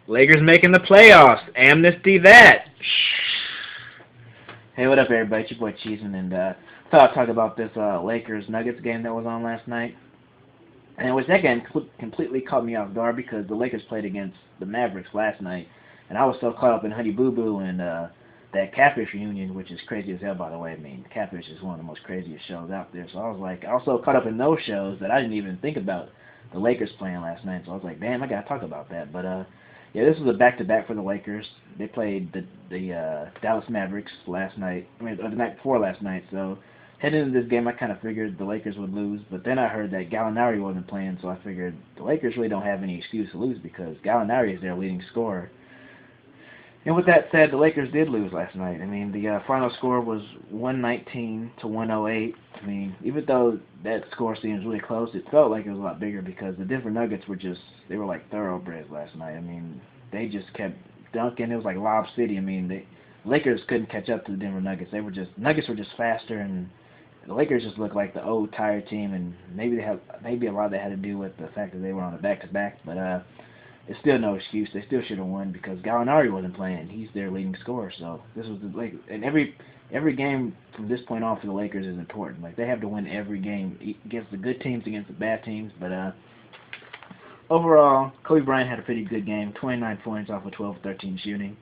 Lakers making the playoffs. Amnesty that. Hey, what up, everybody? It's your boy Cheeseman, and thought I'd talk about this Lakers Nuggets game that was on last night. And it was that game completely caught me off guard because the Lakers played against the Mavericks last night, and I was so caught up in Honey Boo Boo and that Catfish reunion, which is crazy as hell, by the way. I mean, Catfish is one of the most craziest shows out there. So I was like, I was so caught up in those shows that I didn't even think about the Lakers playing last night. So I was like, damn, I gotta talk about that. But yeah, this was a back-to-back for the Lakers. They played the Dallas Mavericks last night. I mean, the night before last night. So heading into this game, I kind of figured the Lakers would lose. But then I heard that Gallinari wasn't playing, so I figured the Lakers really don't have any excuse to lose because Gallinari is their leading scorer. And with that said, the Lakers did lose last night. I mean, the final score was 119 to 108. I mean, even though that score seems really close, it felt like it was a lot bigger because the Denver Nuggets were they were like thoroughbreds last night. I mean, they just kept dunking. It was like Lob City. I mean, the Lakers couldn't catch up to the Denver Nuggets. Nuggets were just faster, and the Lakers just looked like the old tired team. And maybe maybe a lot of that had to do with the fact that they were on a back-to-back, but it's still no excuse. They still should have won because Gallinari wasn't playing. He's their leading scorer. So this was the Lakers. And every game from this point on for the Lakers is important. Like they have to win every game against the good teams, against the bad teams. But overall, Kobe Bryant had a pretty good game. 29 points off of 12-13 shooting.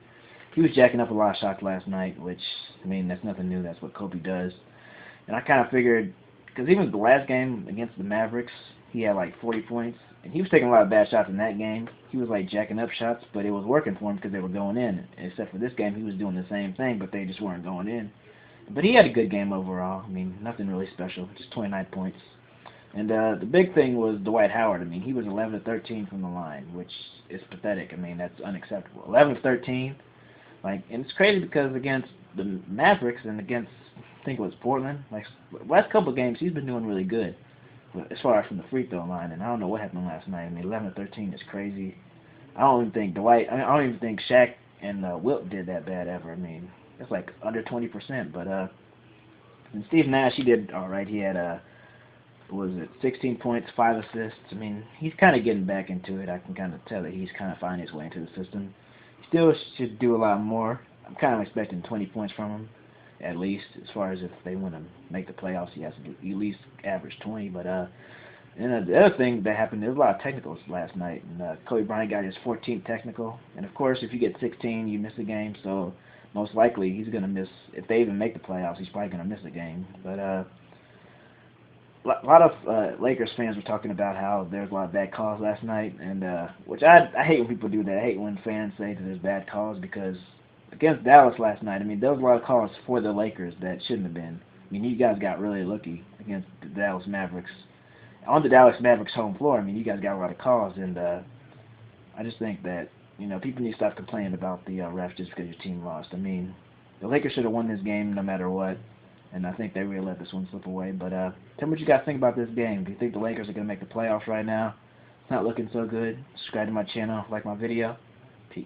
He was jacking up a lot of shots last night, which I mean that's nothing new. That's what Kobe does. And I kind of figured because even the last game against the Mavericks, he had like 40 points. And he was taking a lot of bad shots in that game. He was like jacking up shots, but it was working for him because they were going in. Except for this game, he was doing the same thing, but they just weren't going in. But he had a good game overall. I mean, nothing really special, just 29 points. And the big thing was Dwight Howard. I mean, he was 11 of 13 from the line, which is pathetic. I mean, that's unacceptable. 11 of 13. Like, and it's crazy because against the Mavericks and against, I think it was Portland, like last couple of games, he's been doing really good as far as from the free throw line, and I don't know what happened last night. I mean, 11-13 is crazy. I don't even think I don't even think Shaq and Wilt did that bad ever. I mean, it's like under 20%. But and Steve Nash, he did all right. He had what was it, 16 points, 5 assists. I mean, he's kind of getting back into it. I can kind of tell that he's kind of finding his way into the system. He still should do a lot more. I'm kind of expecting 20 points from him, at least, as far as if they want to make the playoffs, he has to at least average 20. But and the other thing that happened, there was a lot of technicals last night, and Kobe Bryant got his 14th technical. And of course, if you get 16, you miss a game. So most likely he's going to miss. If they even make the playoffs, he's probably going to miss a game. But a lot of Lakers fans were talking about how there's a lot of bad calls last night, and which I hate when people do that. I hate when fans say that there's bad calls because against Dallas last night, I mean, there was a lot of calls for the Lakers that shouldn't have been. I mean, you guys got really lucky against the Dallas Mavericks. On the Dallas Mavericks home floor, I mean, you guys got a lot of calls, and I just think that, people need to stop complaining about the refs just because your team lost. I mean, the Lakers should have won this game no matter what, and I think they really let this one slip away. But tell me what you guys think about this game. Do you think the Lakers are going to make the playoffs right now? It's not looking so good. Subscribe to my channel, like my video. Peace.